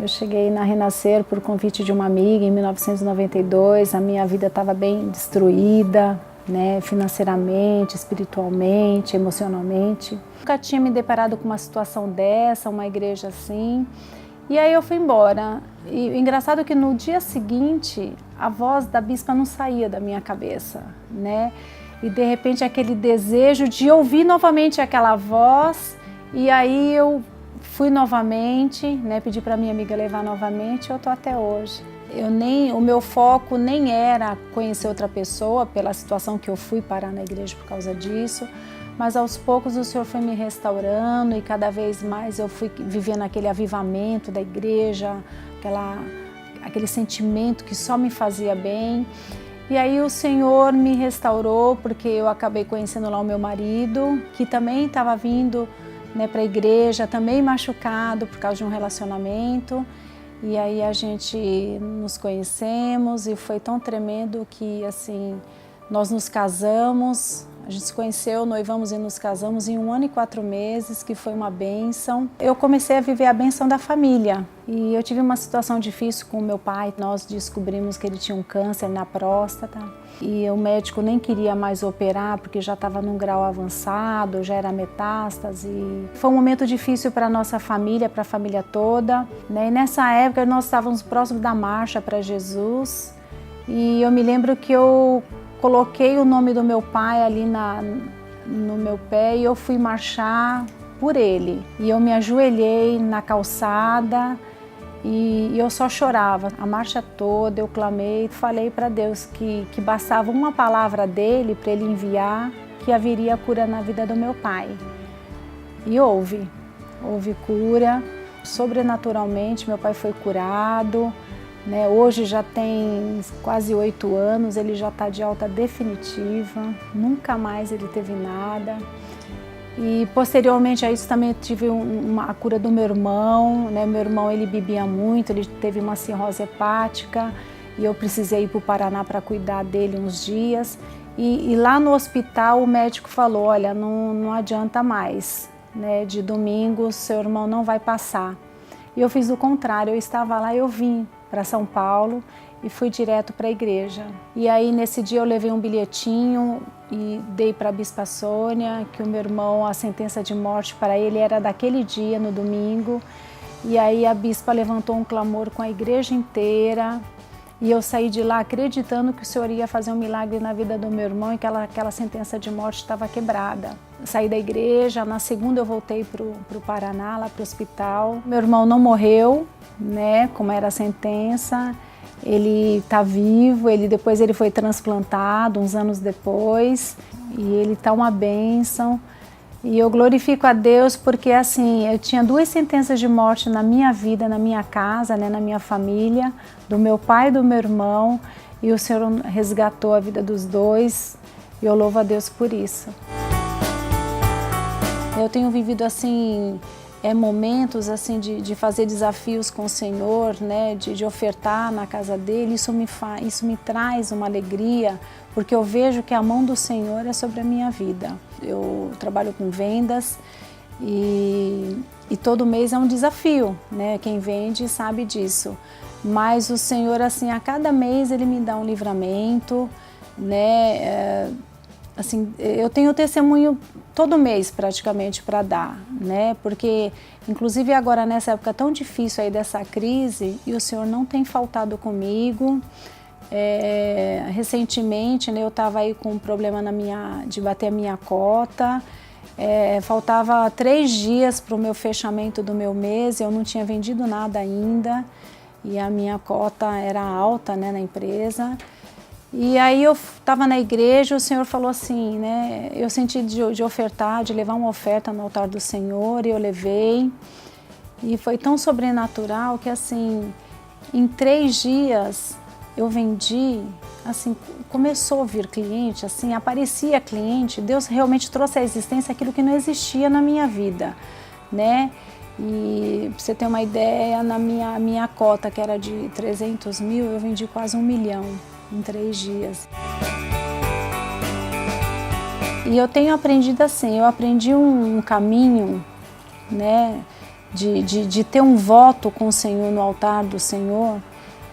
Eu cheguei na Renascer por convite de uma amiga em 1992, a minha vida estava bem destruída, né, financeiramente, espiritualmente, emocionalmente. Nunca tinha me deparado com uma situação dessa, uma igreja assim. E aí eu fui embora. E o engraçado é que no dia seguinte, a voz da bispa não saía da minha cabeça, né? E de repente aquele desejo de ouvir novamente aquela voz, e aí eu fui novamente, né, pedi para minha amiga levar novamente, eu tô até hoje. O meu foco nem era conhecer outra pessoa pela situação que eu fui parar na igreja por causa disso, mas aos poucos o Senhor foi me restaurando e cada vez mais eu fui vivendo aquele avivamento da igreja, aquele sentimento que só me fazia bem. E aí o Senhor me restaurou porque eu acabei conhecendo lá o meu marido, que também estava vindo, né, para a igreja, também machucado por causa de um relacionamento. E aí a gente nos conhecemos e foi tão tremendo que assim, nós nos casamos, a gente se conheceu, noivamos e nos casamos em 1 ano e 4 meses, que foi uma bênção. Eu comecei a viver a bênção da família e eu tive uma situação difícil com o meu pai. Nós descobrimos que ele tinha um câncer na próstata e o médico nem queria mais operar porque já estava num grau avançado, já era metástase. Foi um momento difícil para a nossa família, para a família toda, né? E nessa época nós estávamos próximos da marcha para Jesus e eu me lembro que eu coloquei o nome do meu pai ali no meu pé e eu fui marchar por ele. E eu me ajoelhei na calçada e eu só chorava. A marcha toda eu clamei, falei para Deus que bastava uma palavra dele para ele enviar, que haveria cura na vida do meu pai. E houve cura, sobrenaturalmente meu pai foi curado. Né, hoje já tem quase 8 anos, ele já está de alta definitiva, nunca mais ele teve nada. E posteriormente a isso também tive a cura do meu irmão, né? Meu irmão ele bebia muito, ele teve uma cirrose hepática e eu precisei ir para o Paraná para cuidar dele uns dias. E lá no hospital o médico falou, olha, não adianta mais, né? De domingo seu irmão não vai passar. E eu fiz o contrário, eu estava lá, eu vim para São Paulo e fui direto para a igreja. E aí nesse dia eu levei um bilhetinho e dei para a Bispa Sônia que o meu irmão, a sentença de morte para ele era daquele dia, no domingo. E aí a Bispa levantou um clamor com a igreja inteira e eu saí de lá acreditando que o Senhor ia fazer um milagre na vida do meu irmão e que aquela sentença de morte estava quebrada. Saí da igreja, na segunda eu voltei para o Paraná, lá para o hospital. Meu irmão não morreu, né, como era a sentença, ele está vivo, depois ele foi transplantado uns anos depois e ele está uma bênção. E eu glorifico a Deus porque assim, eu tinha 2 sentenças de morte na minha vida, na minha casa, né, na minha família, do meu pai e do meu irmão, e o Senhor resgatou a vida dos 2 e eu louvo a Deus por isso. Eu tenho vivido assim, momentos assim de fazer desafios com o Senhor, né, de ofertar na casa dele, isso me traz uma alegria, porque eu vejo que a mão do Senhor é sobre a minha vida. Eu trabalho com vendas e todo mês é um desafio, né, quem vende sabe disso, mas o Senhor assim, a cada mês ele me dá um livramento, né, assim, eu tenho testemunho todo mês praticamente para dar, né? Porque inclusive agora nessa época tão difícil aí dessa crise e o Senhor não tem faltado comigo. Recentemente, né, eu estava aí com um problema de bater a minha cota. Faltava 3 dias para o meu fechamento do meu mês, eu não tinha vendido nada ainda e a minha cota era alta, né, na empresa. E aí eu estava na igreja, o Senhor falou assim, né, eu senti de ofertar, de levar uma oferta no altar do Senhor, e eu levei. E foi tão sobrenatural que assim, em 3 dias eu vendi, assim, começou a vir cliente, assim, aparecia cliente, Deus realmente trouxe à existência aquilo que não existia na minha vida, né? E pra você ter uma ideia, na minha cota, que era de 300 mil, eu vendi quase 1 milhão. Em 3 dias. E eu tenho aprendido assim, eu aprendi um caminho, né, de ter um voto com o Senhor no altar do Senhor,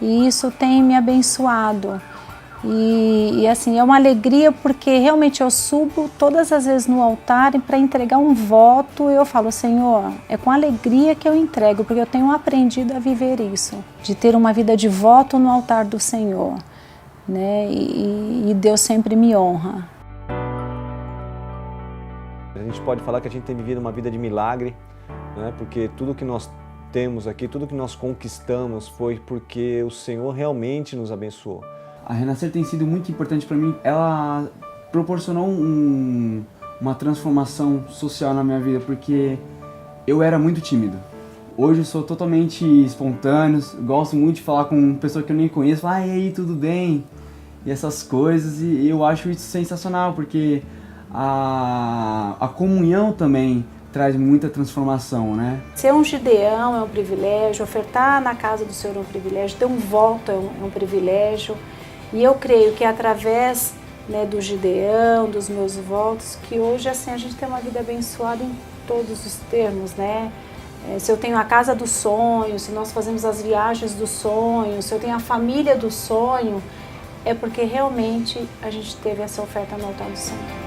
e isso tem me abençoado. E assim, é uma alegria porque realmente eu subo todas as vezes no altar e para entregar um voto eu falo, Senhor, é com alegria que eu entrego, porque eu tenho aprendido a viver isso, de ter uma vida de voto no altar do Senhor, né? E Deus sempre me honra. A gente pode falar que a gente tem vivido uma vida de milagre, né? Porque tudo que nós temos aqui, tudo que nós conquistamos foi porque o Senhor realmente nos abençoou. A Renascer tem sido muito importante para mim. Ela proporcionou uma transformação social na minha vida, porque eu era muito tímido. Hoje eu sou totalmente espontâneo, gosto muito de falar com pessoa que eu nem conheço, falar, e aí, tudo bem? E essas coisas, e eu acho isso sensacional, porque a comunhão também traz muita transformação, né? Ser um gideão é um privilégio, ofertar na casa do Senhor é um privilégio, ter um voto é um privilégio. E eu creio que através, né, do Gideão, dos meus votos, que hoje assim a gente tem uma vida abençoada em todos os termos, né? Se eu tenho a casa do sonho, se nós fazemos as viagens do sonho, se eu tenho a família do sonho, é porque realmente a gente teve essa oferta no altar do Senhor.